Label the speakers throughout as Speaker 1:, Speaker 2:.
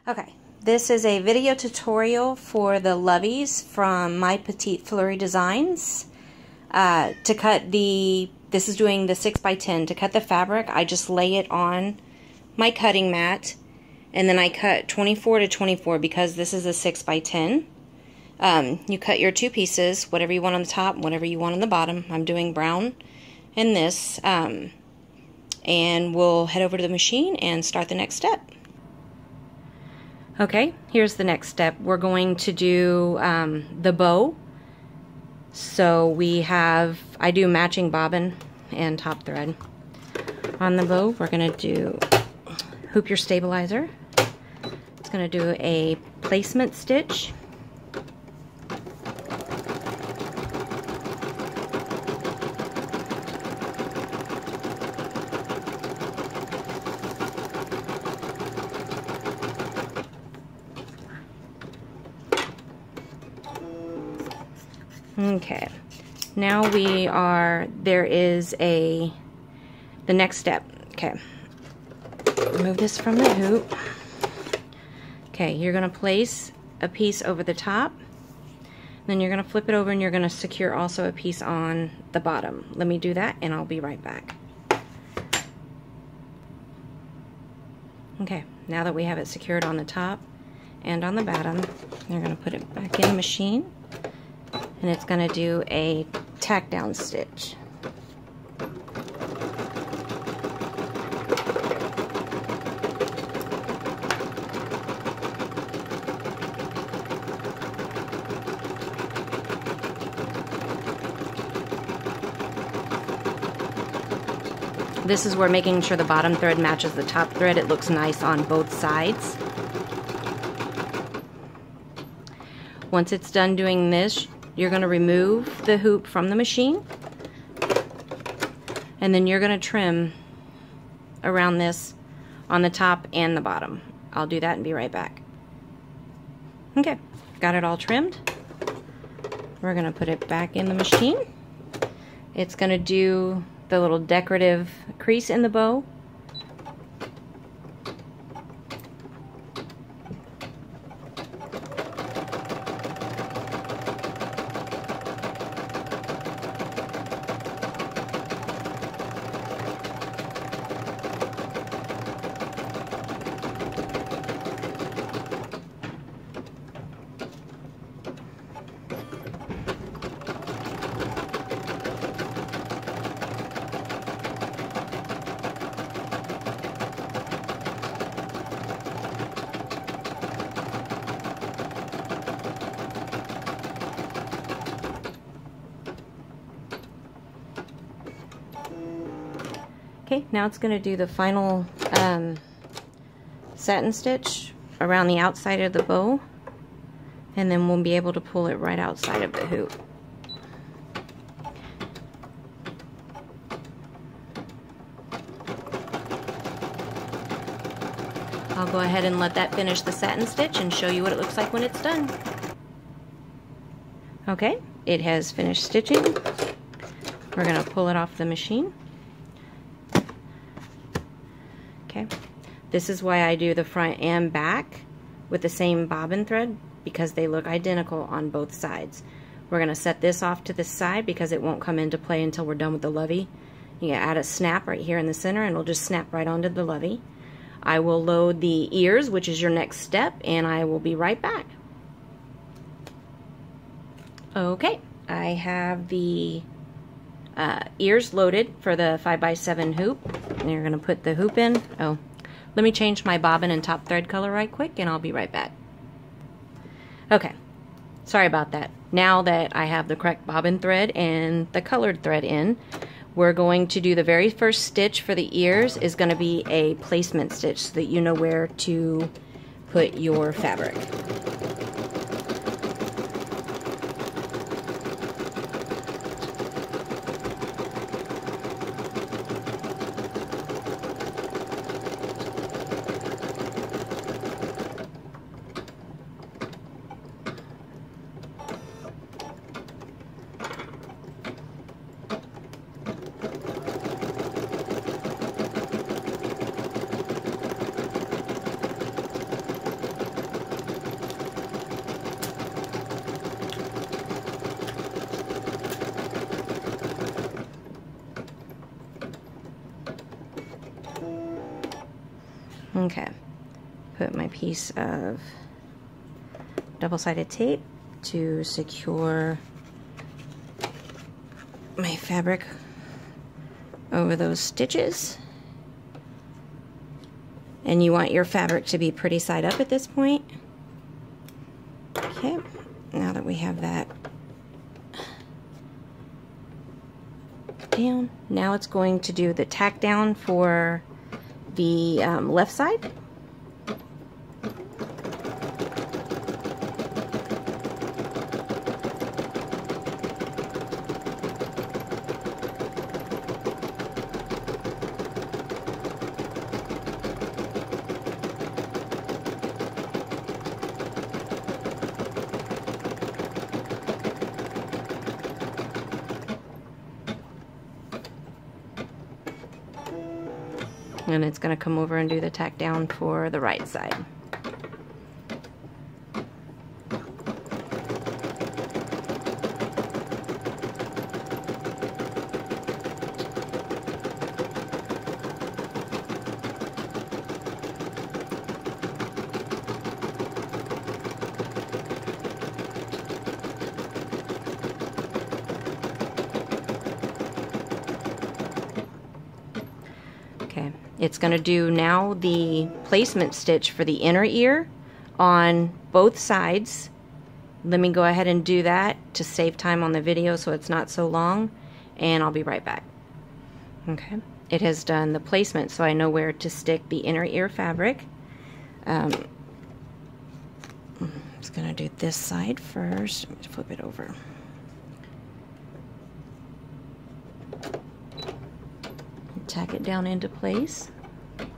Speaker 1: Okay, this is a video tutorial for the Loveys from My Petite Fleury Designs. To cut this is doing the 6x10. To cut the fabric, I just lay it on my cutting mat, and then I cut 24 to 24 because this is a 6x10. You cut your two pieces, whatever you want on the top, whatever you want on the bottom. I'm doing brown in this, and we'll head over to the machine and start the next step. Okay, here's the next step. We're going to do the bow. So I do matching bobbin and top thread. On the bow, we're going to do hoop your stabilizer. It's going to do a placement stitch. Okay, now there is the next step. Okay, remove this from the hoop. Okay, you're going to place a piece over the top, then you're going to flip it over and you're going to secure also a piece on the bottom. Let me do that and I'll be right back. Okay, now that we have it secured on the top and on the bottom, you're going to put it back in the machine. And it's going to do a tack down stitch. This is where making sure the bottom thread matches the top thread. It looks nice on both sides. Once it's done doing this, you're going to remove the hoop from the machine, and then you're going to trim around this on the top and the bottom. I'll do that and be right back. Okay, got it all trimmed. We're going to put it back in the machine. It's going to do the little decorative crease in the bow. Okay, now it's going to do the final satin stitch around the outside of the bow, and then we'll be able to pull it right outside of the hoop. I'll go ahead and let that finish the satin stitch and show you what it looks like when it's done. Okay, it has finished stitching. We're going to pull it off the machine. Okay, this is why I do the front and back with the same bobbin thread, because they look identical on both sides. We're going to set this off to the side because it won't come into play until we're done with the Lovey. You can add a snap right here in the center and it'll just snap right onto the Lovey. I will load the ears, which is your next step, and I will be right back. Okay, I have the ears loaded for the 5x7 hoop. And you're going to put the hoop in. Oh, let me change my bobbin and top thread color right quick and I'll be right back. Okay, sorry about that. Now that I have the correct bobbin thread and the colored thread in, we're going to do the very first stitch for the ears is going to be a placement stitch so that you know where to put your fabric. put my piece of double-sided tape to secure my fabric over those stitches. And you want your fabric to be pretty side up at this point. Okay, now that we have that down, now it's going to do the tack down for the left side. And it's going to come over and do the tack down for the right side. Okay, it's going to do now the placement stitch for the inner ear on both sides. Let me go ahead and do that to save time on the video so it's not so long, and I'll be right back. Okay, it has done the placement so I know where to stick the inner ear fabric. I'm just going to do this side first. Let me flip it over. Tack it down into place. And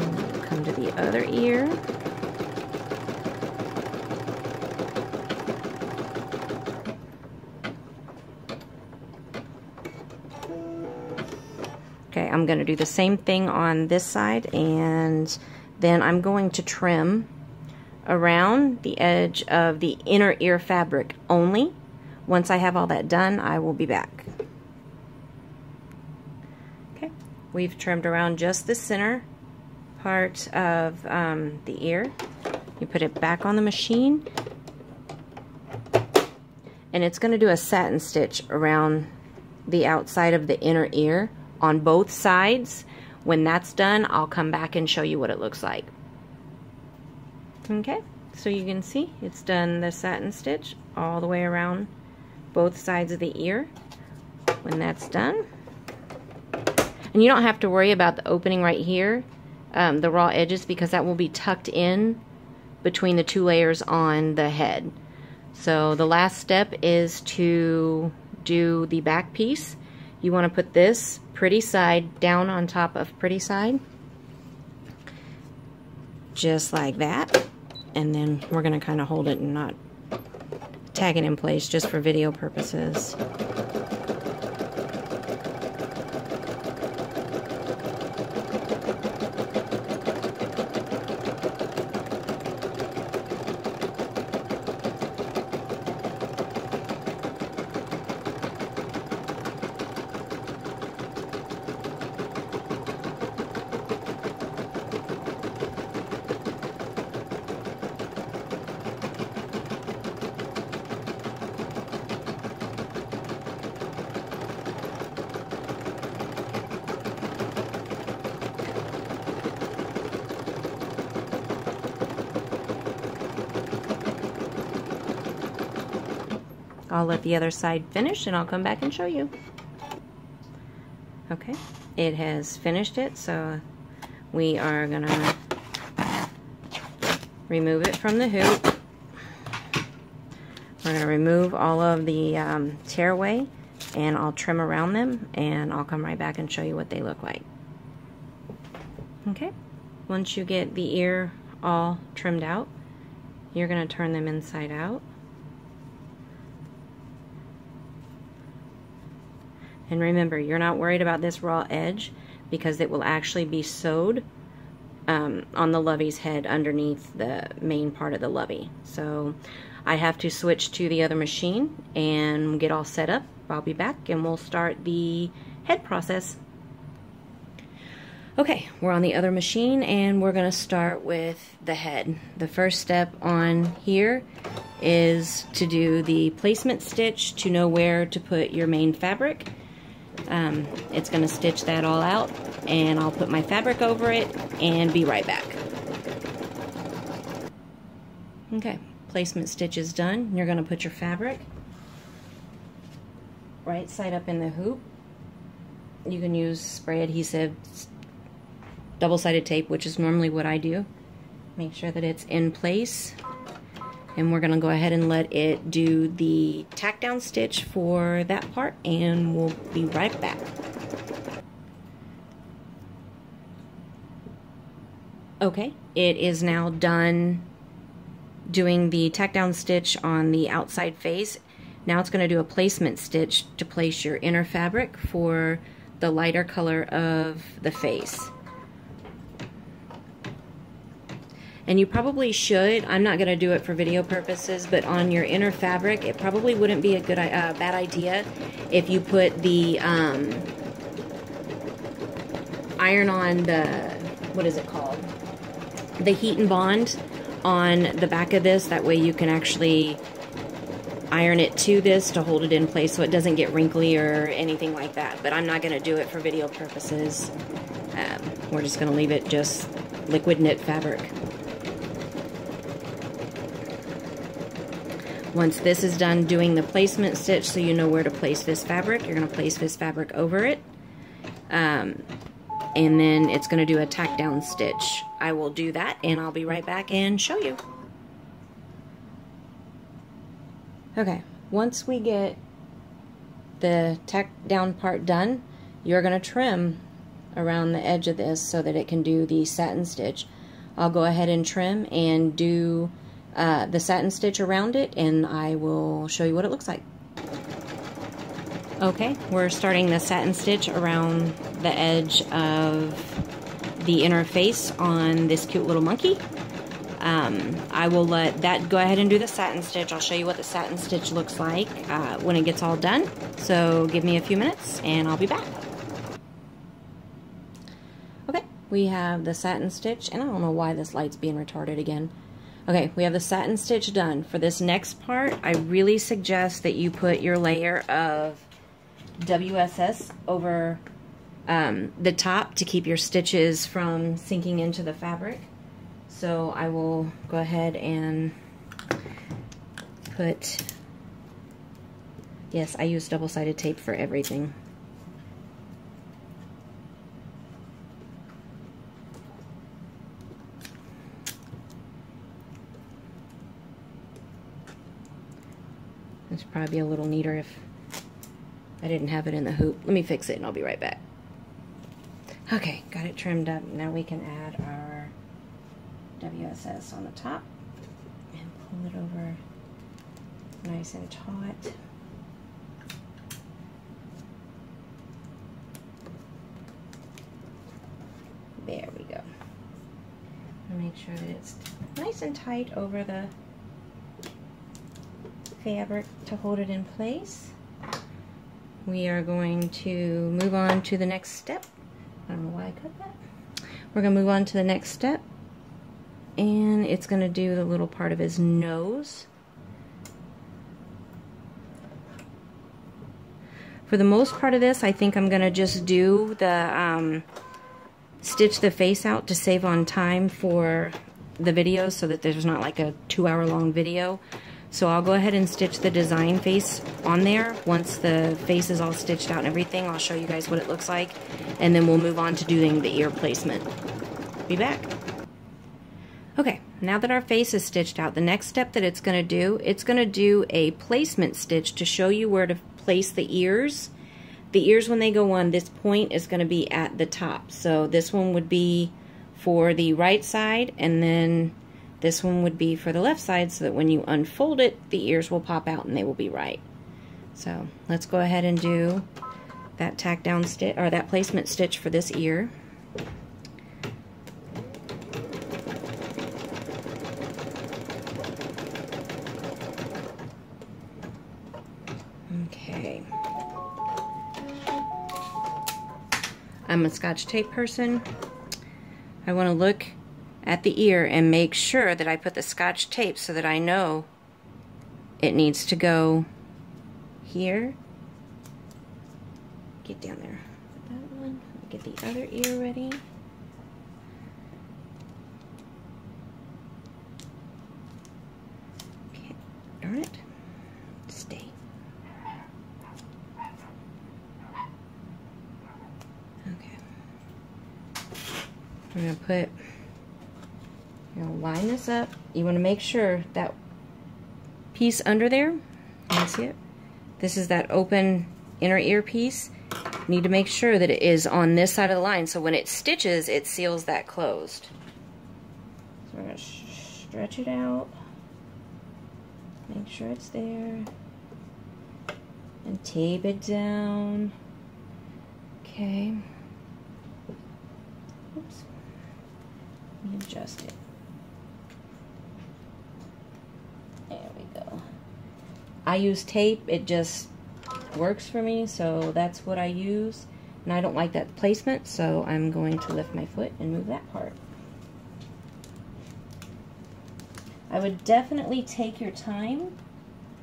Speaker 1: then come to the other ear. Okay, I'm going to do the same thing on this side, and then I'm going to trim around the edge of the inner ear fabric only. Once I have all that done, I will be back. Okay, we've trimmed around just the center part of the ear. You put it back on the machine, and it's going to do a satin stitch around the outside of the inner ear on both sides. When that's done, I'll come back and show you what it looks like. Okay, so you can see it's done the satin stitch all the way around both sides of the ear. When that's done, and you don't have to worry about the opening right here, the raw edges, because that will be tucked in between the two layers on the head. So the last step is to do the back piece. You want to put this pretty side down on top of pretty side, just like that, and then we're going to kind of hold it and not tag it in place just for video purposes. I'll let the other side finish and I'll come back and show you. Okay, it has finished it, so we are gonna remove it from the hoop. We're gonna remove all of the tearaway, and I'll trim around them, and I'll come right back and show you what they look like. Okay, once you get the ear all trimmed out, you're gonna turn them inside out. And remember, you're not worried about this raw edge because it will actually be sewed on the Lovey's head underneath the main part of the Lovey. So I have to switch to the other machine and get all set up. I'll be back and we'll start the head process. Okay, we're on the other machine and we're going to start with the head. The first step on here is to do the placement stitch to know where to put your main fabric. It's going to stitch that all out, and I'll put my fabric over it and be right back. Okay, placement stitch is done. You're going to put your fabric right side up in the hoop. You can use spray adhesive, double-sided tape, which is normally what I do. Make sure that it's in place. And we're going to go ahead and let it do the tack down stitch for that part, and we'll be right back. Okay, it is now done doing the tack down stitch on the outside face. Now it's going to do a placement stitch to place your inner fabric for the lighter color of the face. And you probably should, I'm not going to do it for video purposes, but on your inner fabric, it probably wouldn't be a bad idea if you put the iron on the, what is it called? The heat and bond on the back of this. That way you can actually iron it to this to hold it in place so it doesn't get wrinkly or anything like that. But I'm not going to do it for video purposes. We're just going to leave it just liquid knit fabric. Once this is done doing the placement stitch, so you know where to place this fabric, you're going to place this fabric over it. And then it's going to do a tack down stitch. I will do that and I'll be right back and show you. Okay, once we get the tack down part done, you're going to trim around the edge of this so that it can do the satin stitch. I'll go ahead and trim and do the satin stitch around it, and I will show you what it looks like. Okay, we're starting the satin stitch around the edge of the inner face on this cute little monkey. I will let that go ahead and do the satin stitch. I'll show you what the satin stitch looks like when it gets all done. So give me a few minutes and I'll be back. Okay, we have the satin stitch, and I don't know why this light's being retarded again. Okay, we have the satin stitch done. For this next part, I really suggest that you put your layer of WSS over the top to keep your stitches from sinking into the fabric. So I will go ahead and put, yes, I use double-sided tape for everything. This would probably be a little neater if I didn't have it in the hoop. Let me fix it and I'll be right back. Okay, got it trimmed up. Now we can add our WSS on the top and pull it over nice and taut. There we go. And make sure that it's nice and tight over the fabric to hold it in place. We are going to move on to the next step. I don't know why I cut that. We're going to move on to the next step, and it's going to do the little part of his nose. For the most part of this, I think I'm going to just do the stitch the face out to save on time for the video so that there's not like a 2-hour-long video. So I'll go ahead and stitch the design face on there. Once the face is all stitched out and everything, I'll show you guys what it looks like, and then we'll move on to doing the ear placement. Be back. Okay, now that our face is stitched out, the next step that it's going to do a placement stitch to show you where to place the ears. The ears, when they go on, this point is going to be at the top. So this one would be for the right side, and then this one would be for the left side, so that when you unfold it, the ears will pop out and they will be right. So let's go ahead and do that tack down stitch, or that placement stitch for this ear. Okay. I'm a Scotch tape person. I want to look at the ear and make sure that I put the Scotch tape so that I know it needs to go here. Get down there. That one. Get the other ear ready. Okay. Darn it. Stay. Okay. I'm going to put, you know, line this up. You want to make sure that piece under there, you can see it? This is that open inner ear piece. You need to make sure that it is on this side of the line so when it stitches, it seals that closed. So we're going to stretch it out. Make sure it's there. And tape it down. Okay. Oops. Let me adjust it. There we go. I use tape. It just works for me, so that's what I use. And I don't like that placement, so I'm going to lift my foot and move that part. I would definitely take your time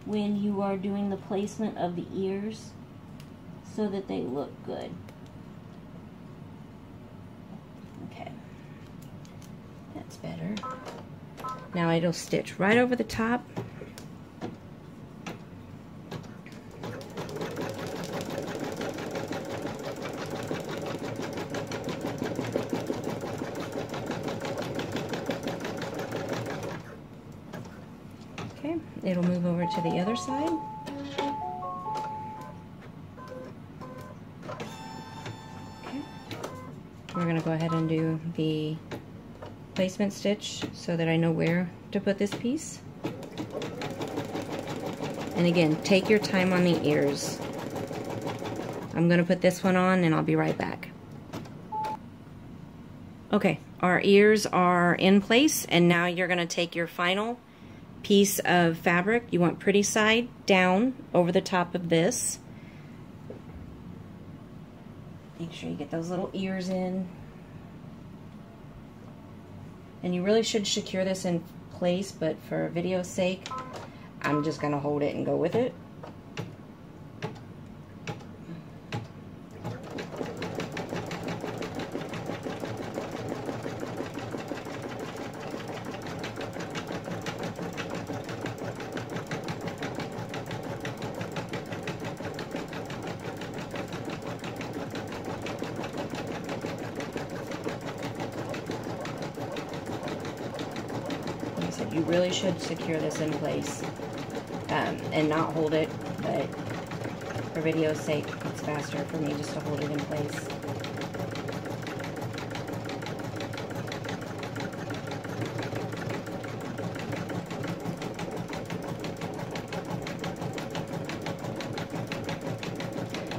Speaker 1: when you are doing the placement of the ears so that they look good. Okay, that's better. Now it'll stitch right over the top. Okay, it'll move over to the other side. Okay, we're going to go ahead and do the placement stitch so that I know where to put this piece. And again, take your time on the ears. I'm going to put this one on and I'll be right back. Okay, our ears are in place, and now you're going to take your final piece of fabric. You want pretty side down over the top of this. Make sure you get those little ears in. And you really should secure this in place, but for video's sake, I'm just going to hold it and go with it. You really should secure this in place and not hold it, but for video's sake, it's faster for me just to hold it in place.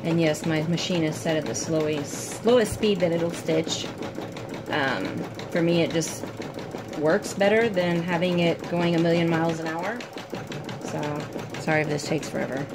Speaker 1: And yes, my machine is set at the slowest speed that it'll stitch. For me, it just works better than having it going 1,000,000 miles an hour. So, sorry if this takes forever.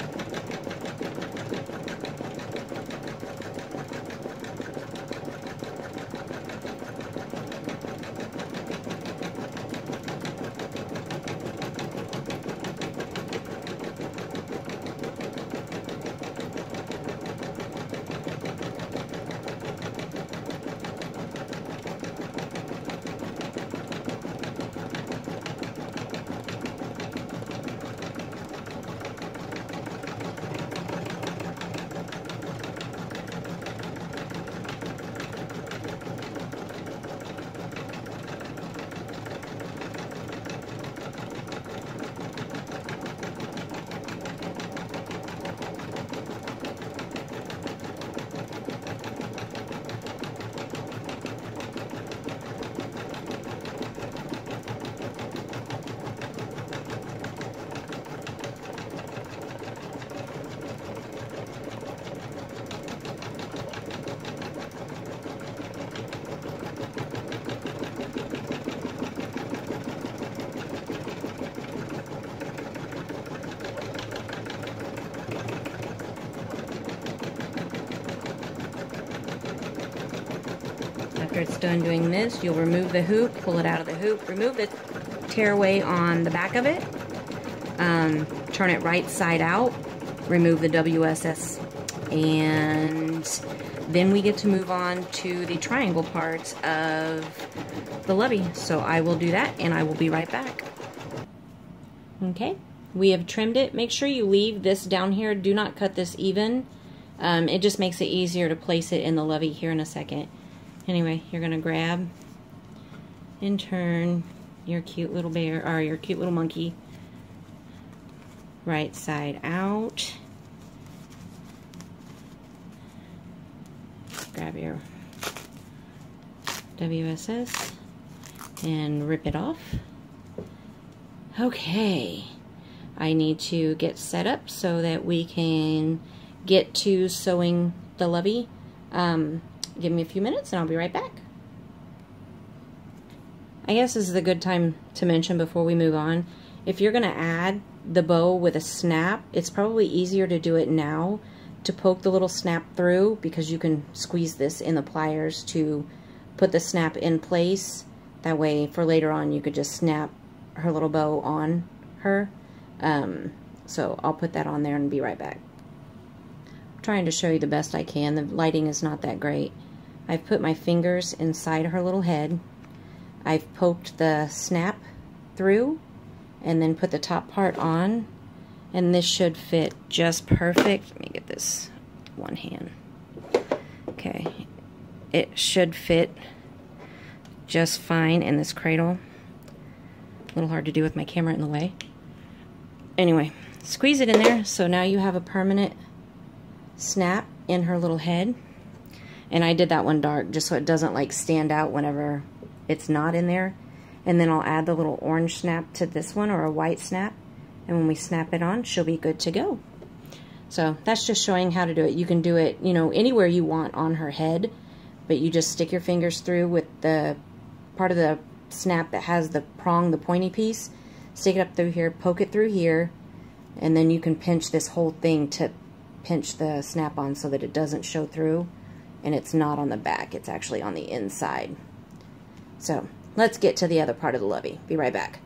Speaker 1: after it's done doing this, you'll remove the hoop, pull it out of the hoop, remove the tearaway on the back of it, turn it right side out, remove the WSS, and then we get to move on to the triangle parts of the Lovey. So I will do that and I will be right back. Okay, we have trimmed it. Make sure you leave this down here. Do not cut this even. It just makes it easier to place it in the Lovey here in a second. Anyway, you're gonna grab and turn your cute little bear, or your cute little monkey, right side out. Grab your WSS and rip it off. Okay, I need to get set up so that we can get to sewing the Lovey. Give me a few minutes and I'll be right back. I guess this is a good time to mention before we move on, if you're gonna add the bow with a snap, it's probably easier to do it now, to poke the little snap through, because you can squeeze this in the pliers to put the snap in place. That way for later on you could just snap her little bow on her. So I'll put that on there and be right back. I'm trying to show you the best I can. The lighting is not that great. I've put my fingers inside her little head. I've poked the snap through and then put the top part on, and this should fit just perfect. Let me get this one hand. Okay, it should fit just fine in this cradle. A little hard to do with my camera in the way. Anyway, squeeze it in there, so now you have a permanent snap in her little head. And I did that one dark just so it doesn't like stand out whenever it's not in there. And then I'll add the little orange snap to this one, or a white snap, and when we snap it on, she'll be good to go. So that's just showing how to do it. You can do it, you know, anywhere you want on her head, but you just stick your fingers through with the part of the snap that has the prong, the pointy piece, stick it up through here, poke it through here, and then you can pinch this whole thing to pinch the snap on so that it doesn't show through, and it's not on the back, it's actually on the inside. So let's get to the other part of the Lovey. Be right back.